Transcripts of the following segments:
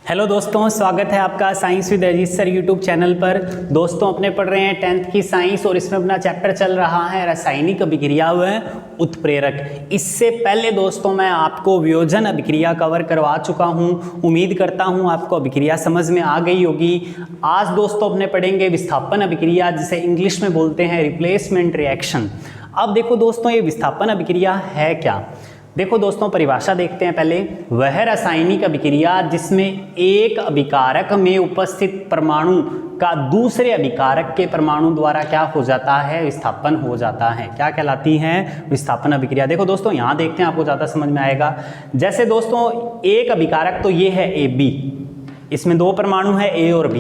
Hello दोस्तों, स्वागत है आपका science with Ajit sir YouTube channel पर। दोस्तों अपने पढ़ रहे हैं 10th की साइंस और इसमें अपना चैप्टर चल रहा है रासायनिक अभिक्रिया व उत्प्रेरक। इससे पहले दोस्तों मैं आपको वियोजन अभिक्रिया कवर करवा चुका हूं। उम्मीद करता हूं आपको अभिक्रिया समझ में आ गई होगी। आज दोस्तों अपने पढ़ेंगे विस्थापन अभिक्रिया, जिसे इंग्लिश में बोलते हैं रिप्लेसमेंट रिएक्शन। अब देखो दोस्तों, ये विस्थापन अभिक्रिया है क्या? देखो दोस्तों, परिभाषा देखते हैं पहले। वह रासायनिक अभिक्रिया जिसमें एक अभिकारक में उपस्थित परमाणु का दूसरे अभिकारक के परमाणु द्वारा क्या हो जाता है? विस्थापन हो जाता है। क्या कहलाती है? विस्थापन अभिक्रिया। देखो दोस्तों, यहाँ देखते हैं, आपको ज़्यादा समझ में आएगा। जैसे दोस्तों एक अभिकारक तो ये है AB, इसमें दो परमाणु है A और B।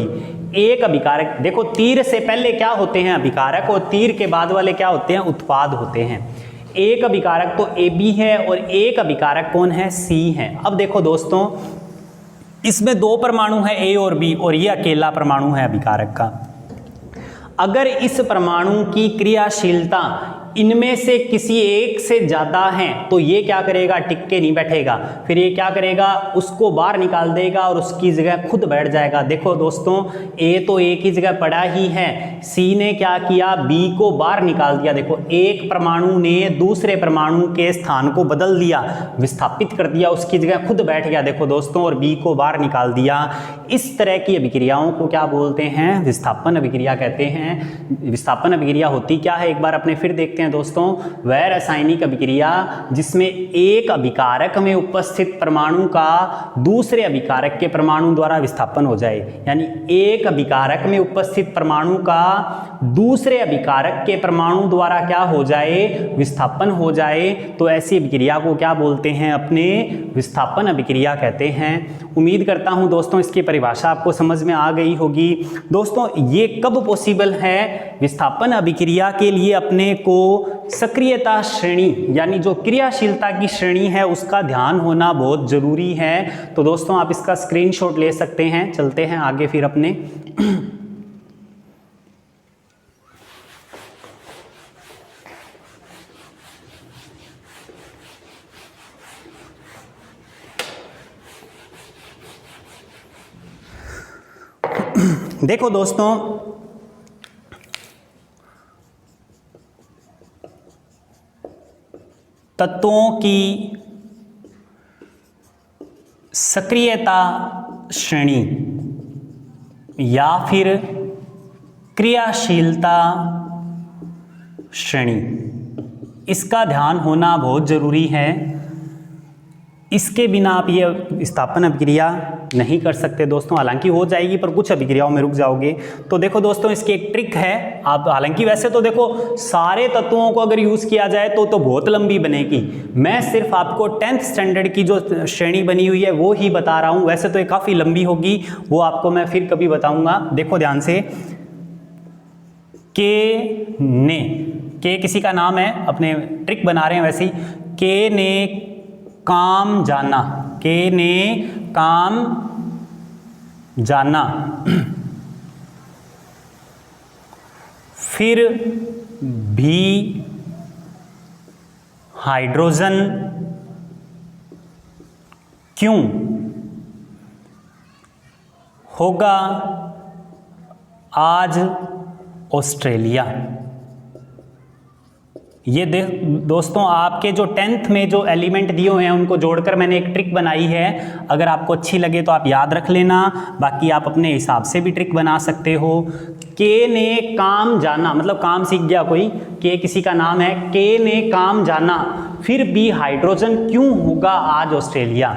एक अभिकारक, देखो तीर से पहले क्या होते हैं? अभिकारक, और तीर के बाद वाले क्या होते हैं? उत्पाद होते हैं। एक अभिकारक तो AB है और एक अभिकारक कौन है? C है। अब देखो दोस्तों, इसमें दो परमाणु है A और B और ये अकेला परमाणु है अभिकारक का। अगर इस परमाणु की क्रियाशीलता इनमें से किसी एक से ज़्यादा है तो ये क्या करेगा? टिक के नहीं बैठेगा, फिर ये क्या करेगा? उसको बाहर निकाल देगा और उसकी जगह खुद बैठ जाएगा। देखो दोस्तों, A तो A की जगह पड़ा ही है, C ने क्या किया? B को बाहर निकाल दिया। देखो, एक परमाणु ने दूसरे परमाणु के स्थान को बदल दिया, विस्थापित कर दिया, उसकी जगह खुद बैठ गया। देखो दोस्तों, और B को बाहर निकाल दिया। इस तरह की अभिक्रियाओं को क्या बोलते हैं? विस्थापन अभिक्रिया कहते हैं। विस्थापन अभिक्रिया होती क्या है? एक बार अपने फिर देखते हैं दोस्तों। वह रासायनिक अभिक्रिया जिसमें एक अभिकारक में उपस्थित परमाणु का दूसरे अभिकारक के परमाणु द्वारा विस्थापन हो जाए, यानी एक अभिकारक में उपस्थित परमाणु का दूसरे अभिकारक के परमाणु द्वारा क्या हो जाए? विस्थापन हो जाए, तो ऐसी अभिक्रिया को क्या बोलते हैं? अपने विस्थापन अभिक्रिया कहते हैं। उम्मीद करता हूं दोस्तों इसकी परिभाषा आपको समझ में आ गई होगी। दोस्तों, ये कब पॉसिबल है? विस्थापन अभिक्रिया के लिए अपने को सक्रियता श्रेणी, यानी जो क्रियाशीलता की श्रेणी है, उसका ध्यान होना बहुत जरूरी है। तो दोस्तों आप इसका स्क्रीनशॉट ले सकते हैं। चलते हैं आगे फिर अपने। देखो दोस्तों, तत्वों की सक्रियता श्रेणी या फिर क्रियाशीलता श्रेणी, इसका ध्यान होना बहुत जरूरी है। इसके बिना आप ये विस्थापन अभिक्रिया नहीं कर सकते दोस्तों। हालांकि हो जाएगी पर कुछ अभिक्रियाओं में रुक जाओगे। तो देखो दोस्तों, इसकी एक ट्रिक है। आप हालांकि वैसे तो देखो सारे तत्वों को अगर यूज़ किया जाए तो बहुत लंबी बनेगी। मैं सिर्फ आपको 10th स्टैंडर्ड की जो श्रेणी बनी हुई है वो ही बता रहा हूँ। वैसे तो ये काफ़ी लंबी होगी, वो आपको मैं फिर कभी बताऊँगा। देखो ध्यान से, के किसी का नाम है, अपने ट्रिक बना रहे हैं वैसे ही। के ने काम जाना, के ने काम जाना, फिर भी हाइड्रोजन क्यों होगा आज ऑस्ट्रेलिया। ये दोस्तों, आपके जो 10th में जो एलिमेंट दिए हुए हैं उनको जोड़कर मैंने एक ट्रिक बनाई है। अगर आपको अच्छी लगे तो आप याद रख लेना, बाकी आप अपने हिसाब से भी ट्रिक बना सकते हो। के ने काम जाना, मतलब काम सीख गया कोई, के किसी का नाम है, के ने काम जाना, फिर भी हाइड्रोजन क्यों होगा आज ऑस्ट्रेलिया।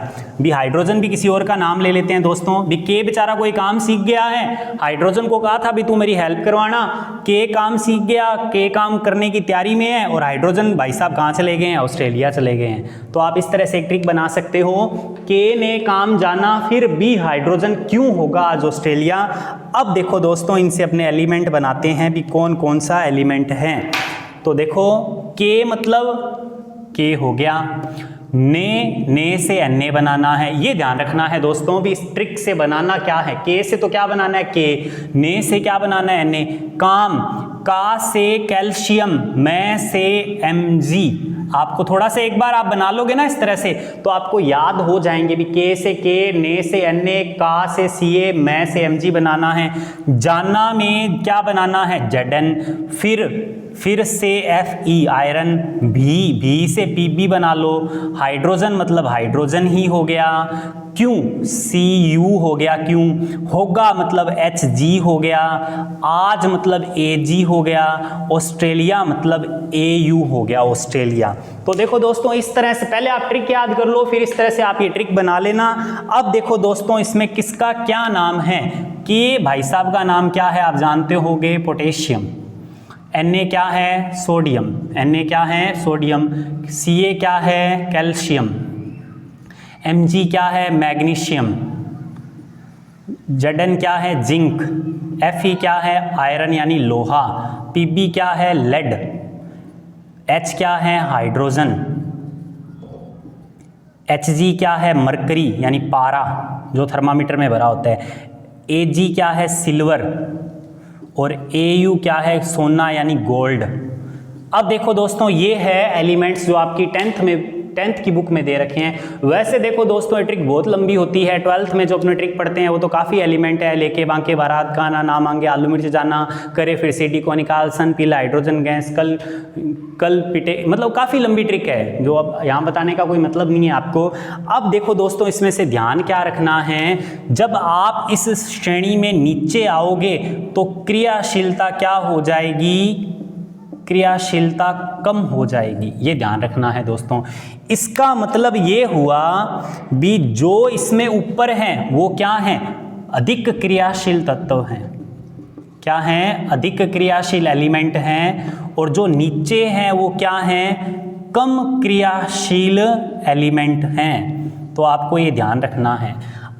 भी हाइड्रोजन भी किसी और का नाम ले लेते हैं दोस्तों। भी के बेचारा कोई काम सीख गया है, हाइड्रोजन को कहा था भी तू मेरी हेल्प करवाना, के काम सीख गया, के काम करने की तैयारी में है, और हाइड्रोजन भाई साहब कहाँ चले गए हैं? ऑस्ट्रेलिया चले गए हैं। तो आप इस तरह से एक ट्रिक बना सकते हो, के ने काम जाना, फिर भी हाइड्रोजन क्यों होगा आज ऑस्ट्रेलिया। अब देखो दोस्तों, इनसे अपने एलिमेंट बनाते हैं भी कौन कौन सा एलिमेंट है। तो देखो, के मतलब के हो गया, ने से Na बनाना है। ये ध्यान रखना है दोस्तों भी, इस ट्रिक से बनाना क्या है? के से तो क्या बनाना है? के। ने से क्या बनाना है? Na। काम, का से कैल्शियम, मैं से Mg, आपको थोड़ा सा एक बार आप बना लोगे ना इस तरह से तो आपको याद हो जाएंगे भी के से के, ने से Na, का से Ca, मैं से Mg बनाना है, जाना में क्या बनाना है Zn, फिर से Fe आयरन, भी से Pb बना लो, हाइड्रोजन मतलब हाइड्रोजन ही हो गया, क्यों Cu हो गया, क्यों होगा मतलब Hg हो गया, आज मतलब Ag हो गया, ऑस्ट्रेलिया मतलब Au हो गया ऑस्ट्रेलिया। तो देखो दोस्तों इस तरह से पहले आप ट्रिक याद कर लो, फिर इस तरह से आप ये ट्रिक बना लेना। अब देखो दोस्तों इसमें किसका क्या नाम है, कि भाई साहब का नाम क्या है आप जानते होगे, पोटेशियम, Na क्या है सोडियम, Na क्या है सोडियम, Ca क्या है कैल्शियम, Mg क्या है मैग्नीशियम, Zn क्या है जिंक, Fe क्या है आयरन यानी लोहा, Pb क्या है लेड, H क्या है हाइड्रोजन, Hg क्या है मरकरी यानी पारा जो थर्मामीटर में भरा होता है, Ag क्या है सिल्वर और Au क्या है सोना यानी गोल्ड। अब देखो दोस्तों ये है एलिमेंट्स जो आपकी 10th की बुक में दे रखे हैं। वैसे देखो दोस्तों ये ट्रिक बहुत लंबी होती है, 12th में जो अपने ट्रिक पढ़ते हैं वो तो काफ़ी एलिमेंट है, लेके बांके बारात खाना ना मांगे आलू मिर्च जाना करे, फिर CD को निकाल सन पीला हाइड्रोजन गैस कल पिटे, मतलब काफ़ी लंबी ट्रिक है जो अब यहाँ बताने का कोई मतलब नहीं है आपको। अब देखो दोस्तों इसमें से ध्यान क्या रखना है, जब आप इस श्रेणी में नीचे आओगे तो क्रियाशीलता क्या हो जाएगी, क्रियाशीलता कम हो जाएगी, ये ध्यान रखना है दोस्तों। इसका मतलब ये हुआ भी जो इसमें ऊपर हैं वो क्या हैं, अधिक क्रियाशील तत्व हैं, क्या हैं अधिक क्रियाशील एलिमेंट हैं, और जो नीचे हैं वो क्या हैं कम क्रियाशील एलिमेंट हैं। तो आपको ये ध्यान रखना है।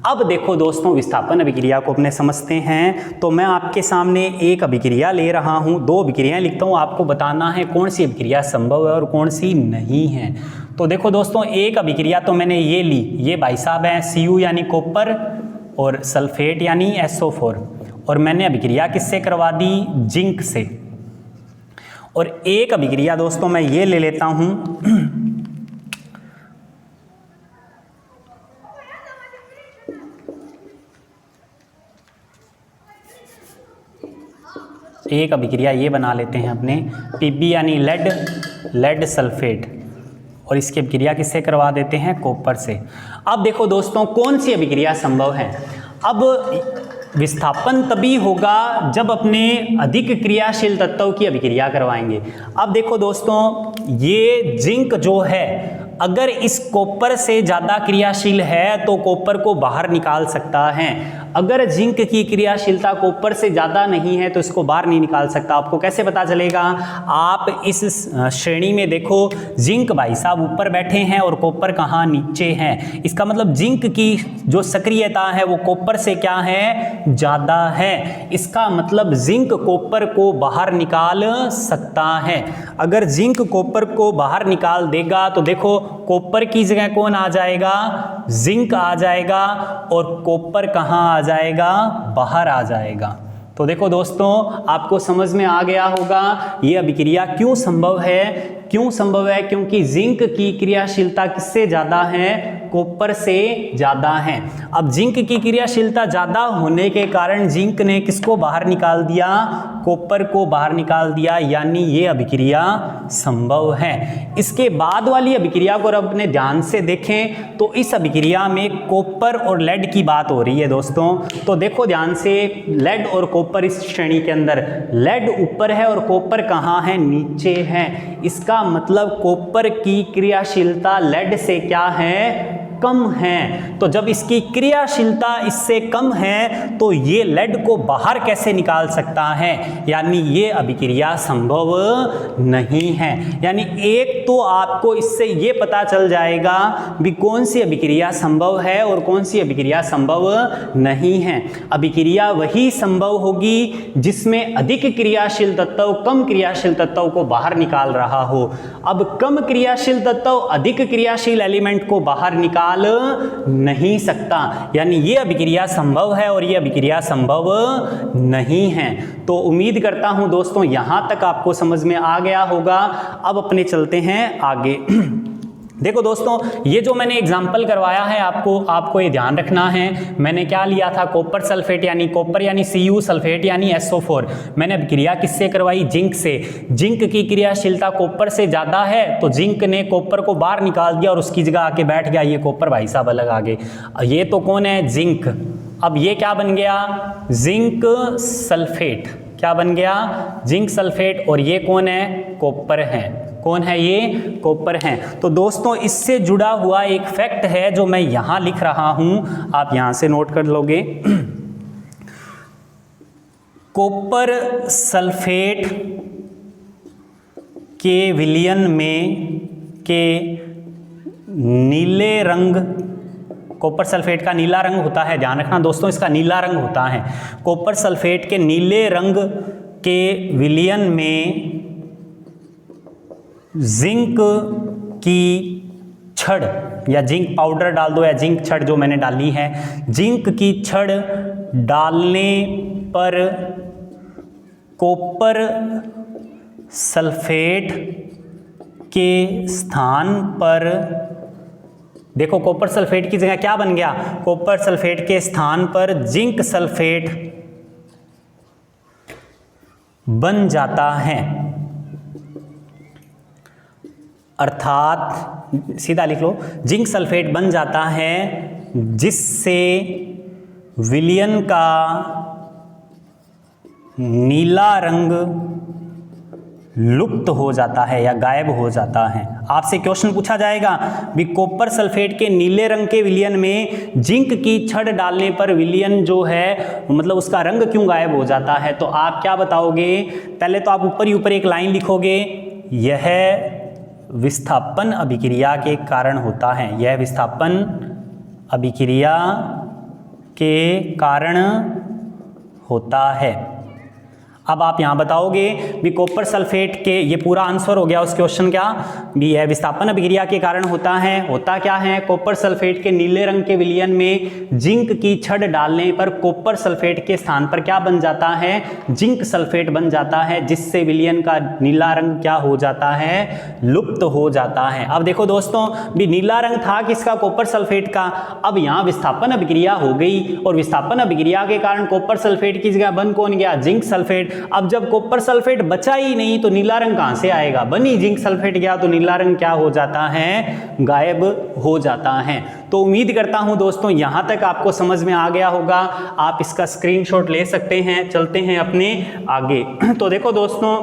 अब देखो दोस्तों विस्थापन अभिक्रिया को अपने समझते हैं, तो मैं आपके सामने एक अभिक्रिया ले रहा हूँ, 2 अभिक्रियाएं लिखता हूँ, आपको बताना है कौन सी अभिक्रिया संभव है और कौन सी नहीं है। तो देखो दोस्तों एक अभिक्रिया तो मैंने ये ली, ये भाई साहब है Cu यानी कॉपर और सल्फेट यानी SO4, और मैंने अभिक्रिया किससे करवा दी, जिंक से। और एक अभिक्रिया दोस्तों मैं ये ले लेता हूँ एक अभिक्रिया ये बना लेते हैं अपने Pb यानी लेड सल्फेट, और इसकी अभिक्रिया किससे करवा देते हैं, कॉपर से। अब देखो दोस्तों कौन सी अभिक्रिया संभव है। अब विस्थापन तभी होगा जब अपने अधिक क्रियाशील तत्व की अभिक्रिया करवाएंगे। अब देखो दोस्तों ये जिंक जो है अगर इस कॉपर से ज़्यादा क्रियाशील है तो कॉपर को बाहर निकाल सकता है, अगर जिंक की क्रियाशीलता कॉपर से ज़्यादा नहीं है तो इसको बाहर नहीं निकाल सकता। आपको कैसे पता चलेगा, आप इस श्रेणी में देखो जिंक भाई साहब ऊपर बैठे हैं और कॉपर कहाँ नीचे है, इसका मतलब जिंक की जो सक्रियता है वो कॉपर से क्या है, ज़्यादा है। इसका मतलब जिंक कॉपर को बाहर निकाल सकता है। अगर जिंक कॉपर को बाहर निकाल देगा तो देखो कॉपर की जगह कौन आ जाएगा, जिंक आ जाएगा, और कॉपर कहाँ आ जाएगा, बाहर आ जाएगा। तो देखो दोस्तों आपको समझ में आ गया होगा ये अभिक्रिया क्यों संभव है। क्यों संभव है, क्योंकि जिंक की क्रियाशीलता किससे ज़्यादा है, कॉपर से ज़्यादा है। अब जिंक की क्रियाशीलता ज़्यादा होने के कारण जिंक ने किसको बाहर निकाल दिया, कॉपर को बाहर निकाल दिया, यानी ये अभिक्रिया संभव है। इसके बाद वाली अभिक्रिया को अगर अपने ध्यान से देखें तो इस अभिक्रिया में कॉपर और लेड की बात हो रही है दोस्तों। तो देखो ध्यान से, लेड और कॉपर इस श्रेणी के अंदर, लेड ऊपर है और कॉपर कहाँ है, नीचे है। इसका मतलब कॉपर की क्रियाशीलता लेड से क्या है, कम है। तो जब इसकी क्रियाशीलता इससे कम है तो ये लेड को बाहर कैसे निकाल सकता है, यानी ये अभिक्रिया संभव नहीं है। यानी एक तो आपको इससे ये पता चल जाएगा भी कौन सी अभिक्रिया संभव है और कौन सी अभिक्रिया संभव नहीं है। अभिक्रिया वही संभव होगी जिसमें अधिक क्रियाशील तत्व कम क्रियाशील तत्व को बाहर निकाल रहा हो। अब कम क्रियाशील तत्व अधिक क्रियाशील एलिमेंट को बाहर निकाल निकाल नहीं सकता, यानी ये अभिक्रिया संभव है और ये अभिक्रिया संभव नहीं है। तो उम्मीद करता हूं दोस्तों यहां तक आपको समझ में आ गया होगा। अब अपने चलते हैं आगे। देखो दोस्तों, ये जो मैंने एग्जाम्पल करवाया है आपको ये ध्यान रखना है। मैंने क्या लिया था, कॉपर सल्फेट यानी कॉपर यानी Cu, सल्फेट यानी SO4। मैंने अभिक्रिया किससे करवाई, जिंक से। जिंक की क्रियाशीलता कॉपर से ज़्यादा है तो जिंक ने कॉपर को बाहर निकाल दिया और उसकी जगह आके बैठ गया ये कॉपर भाई साहब अलग आगे। ये तो कौन है, जिंक। अब ये क्या बन गया, जिंक सल्फेट। क्या बन गया, जिंक सल्फेट। और ये कौन है, कॉपर है। कौन है ये, कॉपर है। तो दोस्तों इससे जुड़ा हुआ एक फैक्ट है जो मैं यहां लिख रहा हूं, आप यहां से नोट कर लोगे। कॉपर सल्फेट के विलयन में के नीले रंग, कॉपर सल्फेट का नीला रंग होता है, ध्यान रखना दोस्तों इसका नीला रंग होता है। कॉपर सल्फेट के नीले रंग के विलयन में जिंक की छड़ या जिंक पाउडर डाल दो या जिंक छड़ जो मैंने डाली है, जिंक की छड़ डालने पर कॉपर सल्फेट के स्थान पर, देखो कॉपर सल्फेट की जगह क्या बन गया, कॉपर सल्फेट के स्थान पर जिंक सल्फेट बन जाता है। अर्थात सीधा लिख लो, जिंक सल्फेट बन जाता है जिससे विलयन का नीला रंग लुप्त हो जाता है या गायब हो जाता है। आपसे क्वेश्चन पूछा जाएगा भी कॉपर सल्फेट के नीले रंग के विलयन में जिंक की छड़ डालने पर विलयन जो है मतलब उसका रंग क्यों गायब हो जाता है, तो आप क्या बताओगे, पहले तो आप ऊपर ही ऊपर एक लाइन लिखोगे, यह विस्थापन अभिक्रिया के कारण होता है, यह विस्थापन अभिक्रिया के कारण होता है। अब आप यहाँ बताओगे भी कॉपर सल्फेट के, ये पूरा आंसर हो गया उस क्वेश्चन क्या, भी यह विस्थापन अभिक्रिया के कारण होता है। होता क्या है, कॉपर सल्फेट के नीले रंग के विलयन में जिंक की छड़ डालने पर कॉपर सल्फेट के स्थान पर क्या बन जाता है, जिंक सल्फेट बन जाता है, जिससे विलयन का नीला रंग क्या हो जाता है, लुप्त हो जाता है। अब देखो दोस्तों, भी नीला रंग था किसका, कॉपर सल्फेट का। अब यहाँ विस्थापन अभिक्रिया हो गई और विस्थापन अभिक्रिया के कारण कॉपर सल्फेट की जगह बन कौन गया, जिंक सल्फेट। अब जब कॉपर सल्फेट बचा ही नहीं तो नीला रंग कहां से आएगा, बनी जिंक सल्फेट गया तो नीला रंग क्या हो जाता है, गायब हो जाता है। तो उम्मीद करता हूं दोस्तों यहां तक आपको समझ में आ गया होगा। आप इसका स्क्रीनशॉट ले सकते हैं। चलते हैं अपने आगे। तो देखो दोस्तों,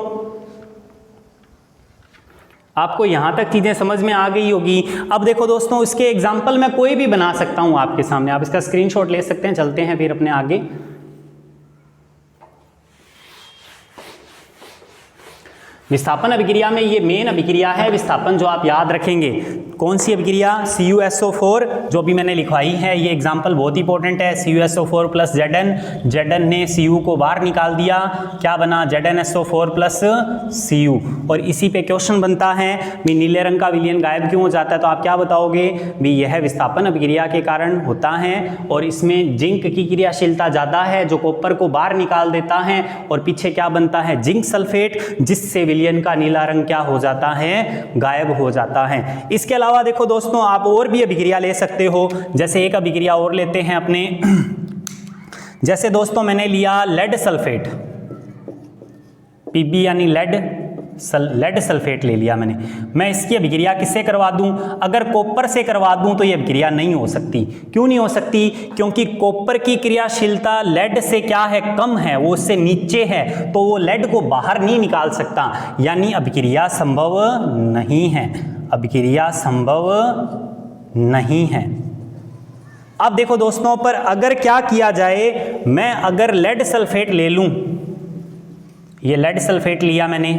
आपको यहां तक चीजें समझ में आ गई होगी। अब देखो दोस्तों, इसके एग्जाम्पल मैं कोई भी बना सकता हूं आपके सामने, आप इसका स्क्रीनशॉट ले सकते हैं। चलते हैं फिर अपने आगे। विस्थापन अभिक्रिया में ये मेन अभिक्रिया है विस्थापन, जो आप याद रखेंगे। कौन सी अभिक्रिया, CuSO4 जो भी मैंने लिखवाई है, ये एग्जाम्पल बहुत इंपॉर्टेंट है। CuSO4 प्लस Zn, Zn ने Cu को बाहर निकाल दिया, क्या बना, ZnSO4 प्लस Cu। और इसी पे क्वेश्चन बनता है भी नीले रंग का विलयन गायब क्यों हो जाता है, तो आप क्या बताओगे भी यह विस्थापन अभिक्रिया के कारण होता है और इसमें जिंक की क्रियाशीलता ज़्यादा है जो कॉपर को बाहर निकाल देता है और पीछे क्या बनता है, जिंक सल्फेट, जिससे विलयन का नीला रंग क्या हो जाता है, गायब हो जाता है। इसके अलावा देखो दोस्तों, आप और भी अभिक्रिया ले सकते हो। जैसे एक अभिक्रिया और लेते हैं अपने, जैसे दोस्तों मैंने लिया लेड सल्फेट, Pb यानी लेड सल्फेट ले लिया मैंने। मैं इसकी अभिक्रिया किससे करवा दूं, अगर कॉपर से करवा दूं तो ये अभिक्रिया नहीं हो सकती। क्यों नहीं हो सकती, क्योंकि कॉपर की क्रियाशीलता लेड से क्या है, कम है, वो उससे नीचे है, तो वो लेड को बाहर नहीं निकाल सकता, यानी अभिक्रिया संभव नहीं है, अभिक्रिया संभव नहीं है। अब देखो दोस्तों, पर अगर क्या किया जाए, मैं अगर लेड सल्फेट ले लूं, ये लेड सल्फेट लिया मैंने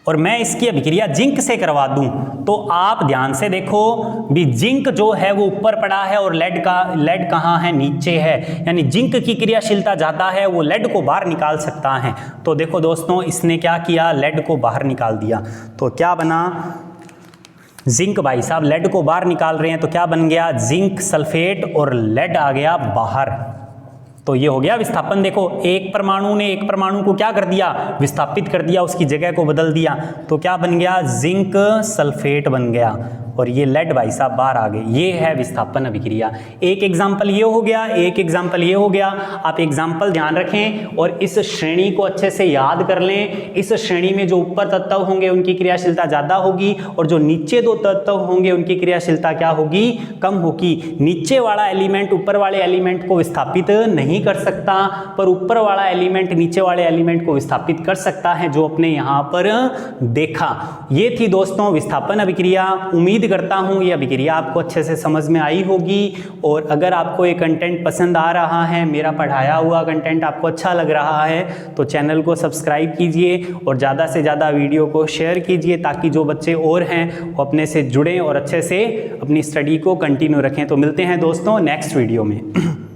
और मैं इसकी अभिक्रिया जिंक से करवा दूं, तो आप ध्यान से देखो भी जिंक जो है वो ऊपर पड़ा है और लेड कहाँ है, नीचे है, यानी जिंक की क्रियाशीलता ज़्यादा है, वो लेड को बाहर निकाल सकता है। तो देखो दोस्तों, इसने क्या किया, लेड को बाहर निकाल दिया, तो क्या बना, जिंक भाई साहब लेड को बाहर निकाल रहे हैं तो क्या बन गया, जिंक सल्फेट और लेड आ गया बाहर। तो ये हो गया विस्थापन। देखो एक परमाणु ने एक परमाणु को क्या कर दिया, विस्थापित कर दिया, उसकी जगह को बदल दिया, तो क्या बन गया, जिंक सल्फेट बन गया और ये लेड भाई साहब बाहर आ गए। ये है विस्थापन अभिक्रिया। एक एग्जाम्पल ये हो गया, एक एग्जाम्पल ये हो गया। आप एग्जाम्पल ध्यान रखें और इस श्रेणी को अच्छे से याद कर लें। इस श्रेणी में जो ऊपर तत्व होंगे उनकी क्रियाशीलता ज़्यादा होगी और जो नीचे दो तत्व होंगे उनकी क्रियाशीलता क्या होगी, कम होगी। नीचे वाला एलिमेंट ऊपर वाले एलिमेंट को विस्थापित नहीं कर सकता, पर ऊपर वाला एलिमेंट नीचे वाले एलिमेंट को विस्थापित कर सकता है, जो अपने यहाँ पर देखा। ये थी दोस्तों विस्थापन अभिक्रिया। उम्मीद करता हूँ ये अभिक्रिया आपको अच्छे से समझ में आई होगी। और अगर आपको ये कंटेंट पसंद आ रहा है, मेरा पढ़ाया हुआ कंटेंट आपको अच्छा लग रहा है, तो चैनल को सब्सक्राइब कीजिए और ज़्यादा से ज़्यादा वीडियो को शेयर कीजिए, ताकि जो बच्चे और हैं वो अपने से जुड़ें और अच्छे से अपनी स्टडी को कंटिन्यू रखें। तो मिलते हैं दोस्तों नेक्स्ट वीडियो में।